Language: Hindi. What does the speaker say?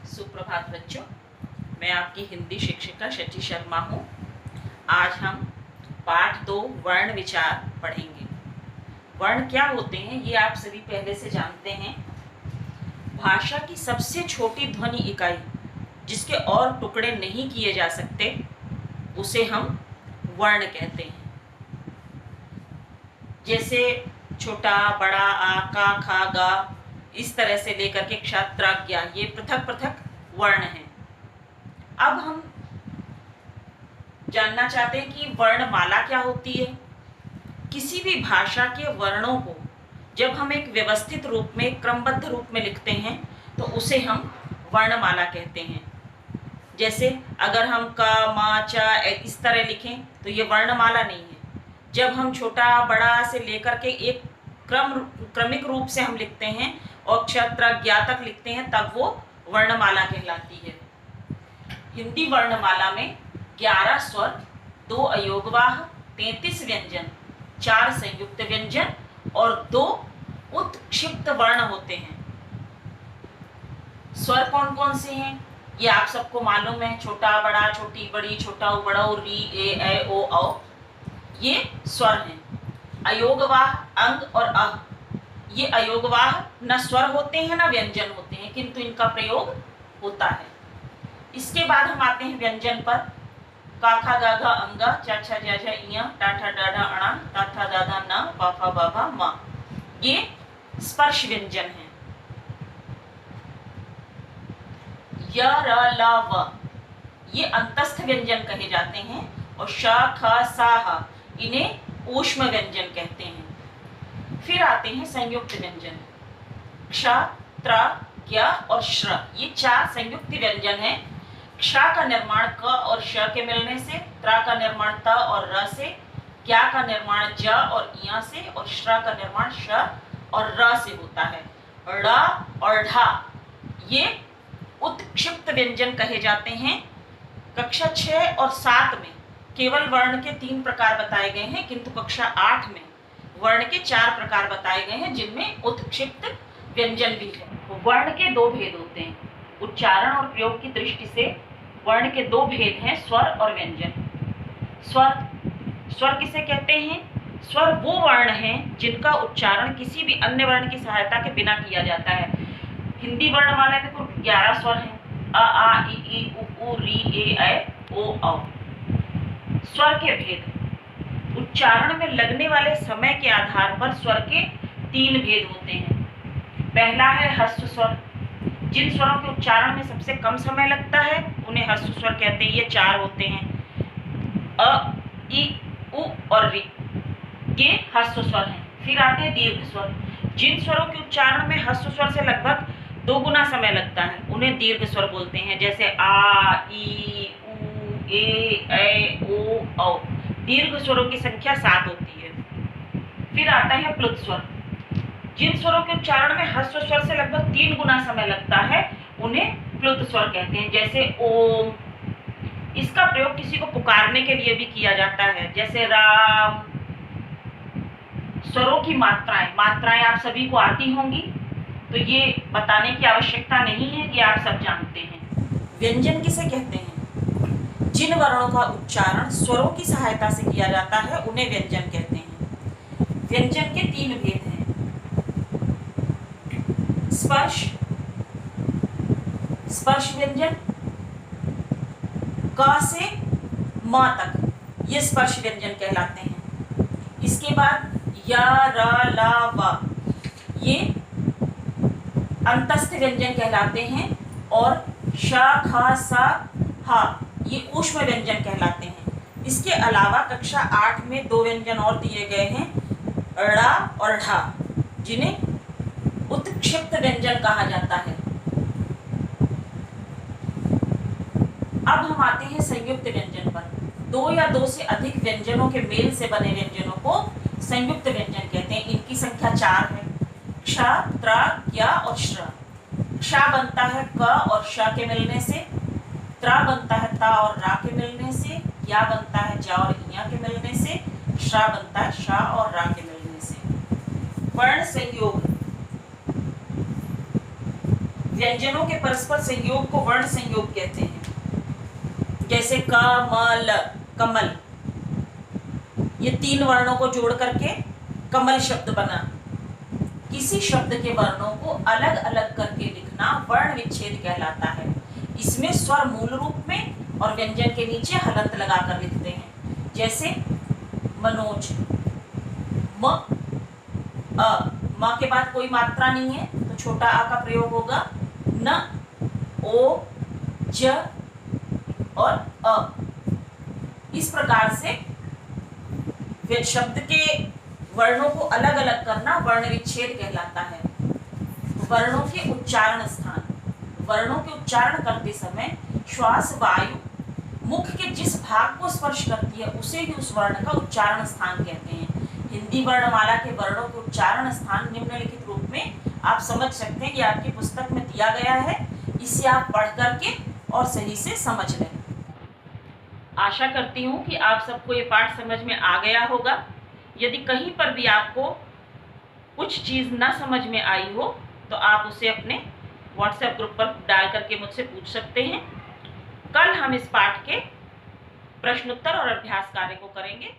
सुप्रभात बच्चों, मैं आपकी हिंदी शिक्षिका शची शर्मा हूँ। आज हम पाठ 2 वर्ण विचार पढ़ेंगे। वर्ण क्या होते हैं ये आप सभी पहले से जानते हैं। भाषा की सबसे छोटी ध्वनि इकाई जिसके और टुकड़े नहीं किए जा सकते उसे हम वर्ण कहते हैं। जैसे छोटा, बड़ा, आ, का, खा, गा, इस तरह से लेकर के क्ष, त्र, ज्ञ, ये पृथक पृथक वर्ण हैं। अब हम जानना चाहते हैं कि वर्णमाला क्या होती है। किसी भी भाषा के वर्णों को जब हम एक व्यवस्थित रूप में, क्रमबद्ध रूप में लिखते हैं तो उसे हम वर्णमाला कहते हैं। जैसे अगर हम क, म, च इस तरह लिखें तो ये वर्णमाला नहीं है। जब हम छोटा, बड़ा से लेकर के एक क्रमिक रूप से हम लिखते हैं और क्ष, त्र, ज्ञ तक लिखते हैं तब वो वर्णमाला कहलाती है। हिंदी वर्णमाला में 11 स्वर, 2 अयोगवाह, 33 व्यंजन, 4 संयुक्त व्यंजन और 2 उत्क्षिप्त वर्ण होते हैं। स्वर कौन कौन से हैं ये आप सबको मालूम है। छोटा, बड़ा, छोटी, बड़ी, छोटा, बड़ा, री, ए, ओ, औ, ये स्वर हैं। अयोगवाह अंग और अह, ये अयोगवाह न स्वर होते हैं न व्यंजन होते हैं, किंतु इनका प्रयोग होता है। इसके बाद हम आते हैं व्यंजन पर। का, खा, गा, घा, अंगा, चा, छा, जा, झा, इया, टा, ठा, डा, ढा, अणा, ता, था, दा, धा, ना, पा, फा, बा, भा, मा, ये स्पर्श व्यंजन है। य, र, ल, व, ये अंतस्थ व्यंजन कहे जाते हैं। और श, ख, सा, ह, इन्हें ऊष्म व्यंजन कहते हैं। फिर आते हैं संयुक्त व्यंजन। क्ष, त्र, ज्ञ और श्र, ये 4 संयुक्त व्यंजन हैं। क्ष का निर्माण क और श के मिलने से, त्र का निर्माण त और र से, ज्ञ का निर्माण ज और इया से और श्र का निर्माण श और र से होता है। ड़ और ढ ये उत्क्षिप्त व्यंजन कहे जाते हैं। कक्षा 6 और 7 में केवल वर्ण के 3 प्रकार बताए गए हैं, किंतु कक्षा 8 में वर्ण के 4 प्रकार बताए गए हैं, जिनमें उत्क्षिप्त व्यंजन भी है। वर्ण के 2 भेद होते हैं। उच्चारण और प्रयोग की दृष्टि से वर्ण के 2 भेद हैं, स्वर और व्यंजन। स्वर किसे कहते हैं? स्वर वो वर्ण हैं जिनका उच्चारण किसी भी अन्य वर्ण की सहायता के बिना किया जाता है। हिंदी वर्णमाला में कुल 11 स्वर हैं। अ, आ, इ, उ, री, ए, ओ, औ। स्वर के भेद। उच्चारण में लगने वाले समय के आधार पर स्वर के 3 भेद होते हैं। पहला है ह्रस्व स्वर। जिन स्वरों के उच्चारण में सबसे कम समय लगता है उन्हें ह्रस्व स्वर कहते हैं। ये 4 होते हैं, अ, इ, उ और री, ये ह्रस्व स्वर हैं। फिर आते हैं दीर्घ स्वर। जिन स्वरों के उच्चारण में ह्रस्व स्वर से लगभग 2 गुना समय लगता है उन्हें दीर्घ स्वर बोलते हैं। जैसे आ, ई, उ, ए, ओ, औ। दीर्घ स्वरों की संख्या 7 होती है। फिर आता है प्लुत स्वर। जिन स्वरों के उच्चारण में ह्रस्व स्वर से लगभग 3 गुना समय लगता है उन्हें प्लुत स्वर कहते हैं। जैसे ओम, इसका प्रयोग किसी को पुकारने के लिए भी किया जाता है। जैसे राम। स्वरों की मात्राएं आप सभी को आती होंगी, तो ये बताने की आवश्यकता नहीं है, कि आप सब जानते हैं। व्यंजन किसे कहते हैं? जिन वर्णों का उच्चारण स्वरों की सहायता से किया जाता है उन्हें व्यंजन कहते हैं। व्यंजन के 3 भेद हैं। स्पर्श व्यंजन, क से म तक, ये स्पर्श व्यंजन कहलाते हैं। इसके बाद य, र, ल, व, ये अंतस्थ व्यंजन कहलाते हैं। और श, ख, स, ह, ये ऊष्म व्यंजन कहलाते हैं। इसके अलावा कक्षा 8 में 2 व्यंजन और दिए गए हैं, ड़ और ढ, जिन्हें उत्क्षिप्त व्यंजन कहा जाता है। अब हम आते हैं संयुक्त व्यंजन पर। 2 या 2 से अधिक व्यंजनों के मेल से बने व्यंजनों को संयुक्त व्यंजन कहते हैं। इनकी संख्या 4 है। क्ष, त्र, ज्ञ और श्र। क्ष बनता है क और श के मिलने से, त्र बनता है ता और रा के मिलने से, ज्ञ बनता है जा और इया के मिलने से, श्र बनता है श और रा के मिलने से। वर्ण संयोग। व्यंजनों के परस्पर संयोग को वर्ण संयोग कहते हैं। जैसे कमल, कमल, ये 3 वर्णों को जोड़ करके कमल शब्द बना। किसी शब्द के वर्णों को अलग अलग करके लिखना वर्ण विच्छेद कहलाता है। इसमें स्वर मूल रूप में और व्यंजन के नीचे हलंत लगाकर लिखते हैं। जैसे मनोज, म के बाद कोई मात्रा नहीं है तो छोटा आ का प्रयोग होगा। न, ओ, ज और अ। इस प्रकार से शब्द के वर्णों को अलग अलग करना वर्ण विच्छेद कहलाता है। वर्णों के उच्चारण स्थान, वर्णों के उच्चारण करते समय श्वास वायु मुख के जिस भाग को स्पर्श करती है उसे ही उस वर्ण का उच्चारण स्थान कहते हैं। हिंदी वर्णमाला के वर्णों के उच्चारण स्थान निम्नलिखित रूप में आप समझ सकते हैं। ये आपकी पुस्तक में दिया गया है, इसे आप पढ़ करके और सही से समझ लें। आशा करती हूँ कि आप सबको ये पाठ समझ में आ गया होगा। यदि कहीं पर भी आपको कुछ चीज़ ना समझ में आई हो तो आप उसे अपने व्हाट्सएप ग्रुप पर डाल करके मुझसे पूछ सकते हैं। कल हम इस पाठ के प्रश्नोत्तर और अभ्यास कार्य को करेंगे।